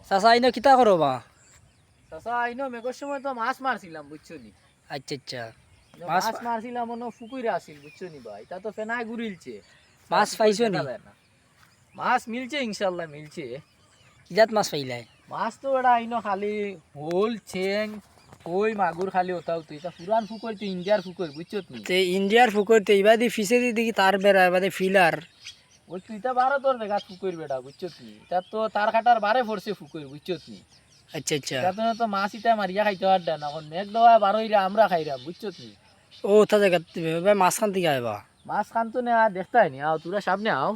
চাচা আইনো কিতা করো বা? চাচা আইনো মেঘর সময় তো মাছ মারছিলাম বুঝছো নি। আচ্ছা আচ্ছা। মাছ মারছিলাম মনে পুকুরে আসিল বুঝছো নি ভাই, তা তো ফেনায় ঘুরিলছে। মাছ পাইছো নি? মাছ মিলছে ইনশাল্লাহ মিলছে। কিজাত মাছ পাইলাই? মাছ তো এটা আইনো খালি হোল চেং কই মাগুর খালি ওটাও তুই তা পুরান পুকুর তুই ইন্ডিয়ার পুকুর বুঝছো নি। তে ইন্ডিয়ার ফুকরতে ইবাদি ফিসে দিকে তার বেড়া এবারে ফিলার। ওই তুই তা বারো তোর দেখা পুকুর বেটা বুঝছো নি, তা তো তার কাটার বারে পড়ছে পুকুর বুঝছো নি। আচ্ছা আচ্ছা। তা তো মাছ ইটা মারিয়া খাইতে পারডা না, এখন মেঘ দেওয়া বারো হইলে আমরা খাইরাম বুঝছো নি। ও তা জায়গা মাছ খান থেকে আইবা? মাছ খান তো না দেখতাই নি, আও তোরা সামনে আও।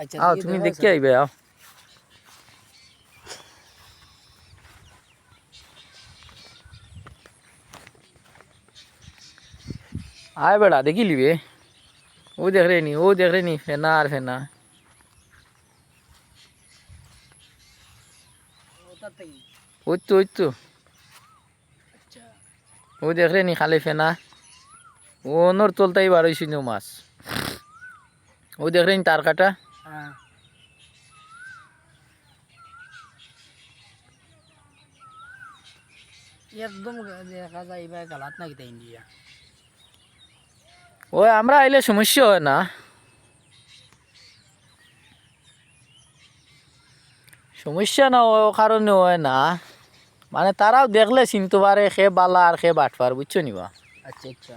আচ্ছা আও তুমি দেখতে আইবে আও। আয় বেড়া দেখি লিবে। ও দেখ রে নি, ও দেখ রে নি, ফেনা আর ফেনা। ওই তো ওই তো, আচ্ছা। ও দেখ রে নি খালি ফেনা। ও নর তলতাই বার হইছিল মাছ। ও দেখ রে নি তার কাটা। হ্যাঁ। একদম দেখা যায় এবার গালাত না কিতা ইন্ডিয়া। ওই আমরা আইলে সমস্যা হয় না। সমস্যা না ও কারণে হয় না, মানে তারাও দেখলে চিনতে পারে খে বালা আর খে বাটপার বুঝছো নি বা। আচ্ছা আচ্ছা।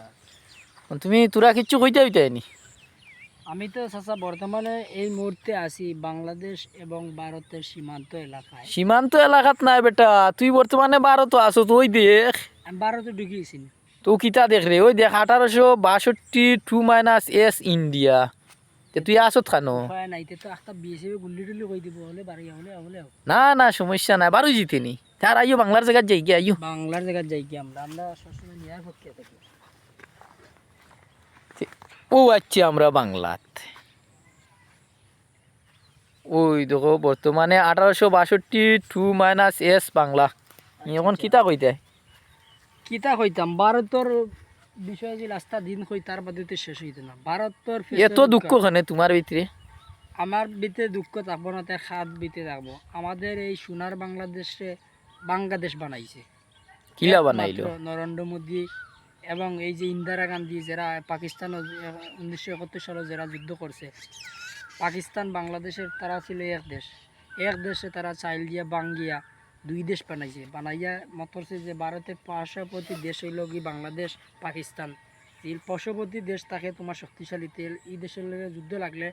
তুমি তোরা কিচ্ছু কইতে হইতে নি। আমি তো চাচা বর্তমানে এই মুহূর্তে আছি বাংলাদেশ এবং ভারতের সীমান্ত এলাকায়। সীমান্ত এলাকাত নাই বেটা, তুই বর্তমানে ভারত আছো তো ওই দেখ। আমি ভারতে ঢুকিয়েছি। তো কিতা দেখ রে, ওই দেখ 1862 - ইন্ডিয়া। তুই আসত খানো? উপায় নাই, তো একটা বিএসএফ গুল্লি টুল্লি কই দিব হলে বাড়ি হলে হলে। না না সমস্যা নাই, বারো জিতে নি। তার আইও বাংলার জায়গায় যাই গিয়া আইও। বাংলার জায়গায় যাই কি আমরা আমরা সবসময় নিয়ার পক্ষে থাকি। ও আচ্ছা আমরা বাংলাত। ওই দেখো বর্তমানে 1862 - বাংলা। এখন কিতা কইতে? কিতা কইতাম ভারতের বিষয় যে রাস্তা দিন কই তার বাদে তো শেষ হইতো না ভারতের। এত দুঃখ খানে তোমার ভিতরে? আমার ভিতরে দুঃখ থাকবো না, তাই খাত ভিতরে থাকবো। আমাদের এই সোনার বাংলাদেশে বাংলাদেশ বানাইছে কিলা একমাত্র বানাইলো? নরেন্দ্র মোদী এবং এই যে ইন্দিরা গান্ধী, যারা পাকিস্তান 1971 সালে যারা যুদ্ধ করছে পাকিস্তান বাংলাদেশের, তারা ছিল এক দেশ। এক দেশে তারা চাইল দিয়া বাঙ্গিয়া দুই দেশ বানাইছে। বানাইয়া মতরছে যে ভারতের পার্শ্ববর্তী দেশ হইল কি বাংলাদেশ পাকিস্তান। এই পার্শ্ববর্তী দেশ থাকে তোমার শক্তিশালী তেল, এই দেশের লগে যুদ্ধ লাগলে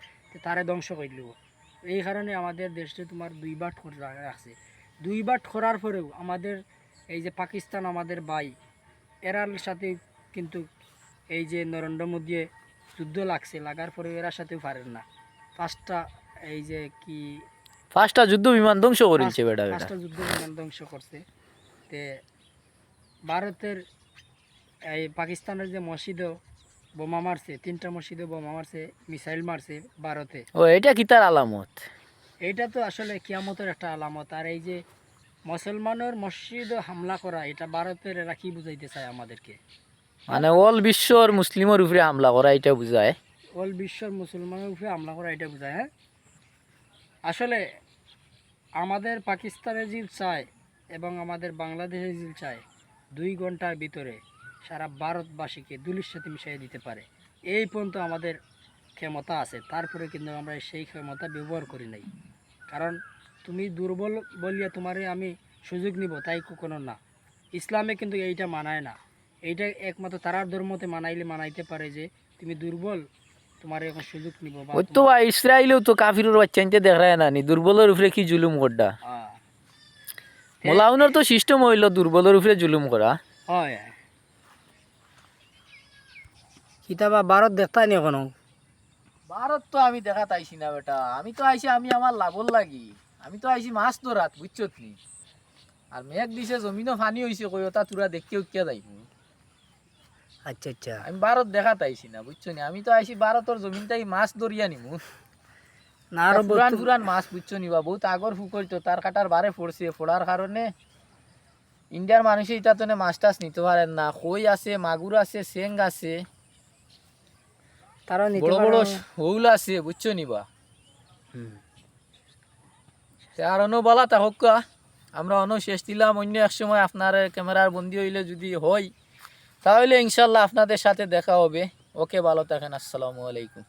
তারে ধ্বংস করে দেব। এই কারণে আমাদের দেশে তোমার দুইবার ঠোর রাখছে। দুইবার ঠোরার পরেও আমাদের এই যে পাকিস্তান আমাদের ভাই, এরার সাথে কিন্তু এই যে নরেন্দ্র মোদী যুদ্ধ লাগছে, লাগার পরে এরার সাথেও পারেন না। পাঁচটা এই যে কি ফার্স্টটা যুদ্ধ বিমান ধ্বংস করেছে বেটা বেটা। পাঁচটা যুদ্ধ বিমান ধ্বংস করছে। তে ভারতের এই পাকিস্তানের যে মসজিদও বোমা মারছে, 3টা মসজিদে বোমা মারছে, মিসাইল মারছে ভারতে। ও এটা কি তার আলামত? এইটা তো আসলে কিয়ামতের একটা আলামত। আর এই যে মুসলমানের মসজিদ হামলা করা, এটা ভারতের এরা কি বুঝাইতে চায় আমাদেরকে? মানে অল বিশ্বর মুসলিমের উপরে হামলা করা এটা বুঝায়। অল বিশ্বর মুসলমানের উপরে হামলা করা এটা বোঝায়। হ্যাঁ, আসলে আমাদের পাকিস্তানের জিল চায় এবং আমাদের বাংলাদেশের জিল চায় 2 ঘন্টার ভিতরে সারা ভারতবাসীকে দুলির সাথে মিশিয়ে দিতে পারে। এই পর্যন্ত আমাদের ক্ষমতা আছে, তারপরে কিন্তু আমরা সেই ক্ষমতা ব্যবহার করি নাই। কারণ তুমি দুর্বল বলিয়া তোমারে আমি সুযোগ নিব তাই কখনো না। ইসলামে কিন্তু এইটা মানায় না। এইটা একমাত্র তারার ধর্মতে মানাইতে পারে যে তুমি দুর্বল, তোমার এখন সুযোগ নিব বা ওই তো ইসরায়েলেও তো কাফিরের বাচ্চা আনতে দেখায় না নি, দুর্বলের উপরে কি জুলুম করডা। মোলাউনের তো সিস্টেম হইল দুর্বলের উপরে জুলুম করা। হয় কিতাবা ভারত দেখতাই নি এখনো? ভারত তো আমি দেখা তাইছি না বেটা, আমি তো আইছি আমি আমার লাভর লাগি। আমি তো আইছি মাছ ধরাত বুঝছো নি। আর মেঘ দিছে জমিনও ফানি হইছে কই ওটা তোরা দেখতে উঠিয়া যাইব। আচ্ছা আচ্ছা। আমি ভারত দেখা তাইছি না বুঝছো নি, আমি তো আইছি ভারতের জমিনটাই মাছ ধরিয়া নিমু। না আরো পুরান পুরান মাছ বুঝছো নি বা, বহুত আগর ফুকল তো তার কাটার বারে পড়ছে, পড়ার কারণে ইন্ডিয়ার মানুষে এটা তো মাছ টাছ নিতে পারেন না। কই আছে, মাগুর আছে, চেং আছে, তারা নিতে বড় পারে বড় না। শৌল আছে বুঝছো নি বা। আর অন্য বলা থাকুক, আমরা অন্য শেষ দিলাম। অন্য এক সময় আপনার ক্যামেরার বন্দি হইলে যদি হয় তাহলে ইনশাল্লাহ আপনাদের সাথে দেখা হবে। ওকে, ভালো থাকেন, আসসালামু আলাইকুম।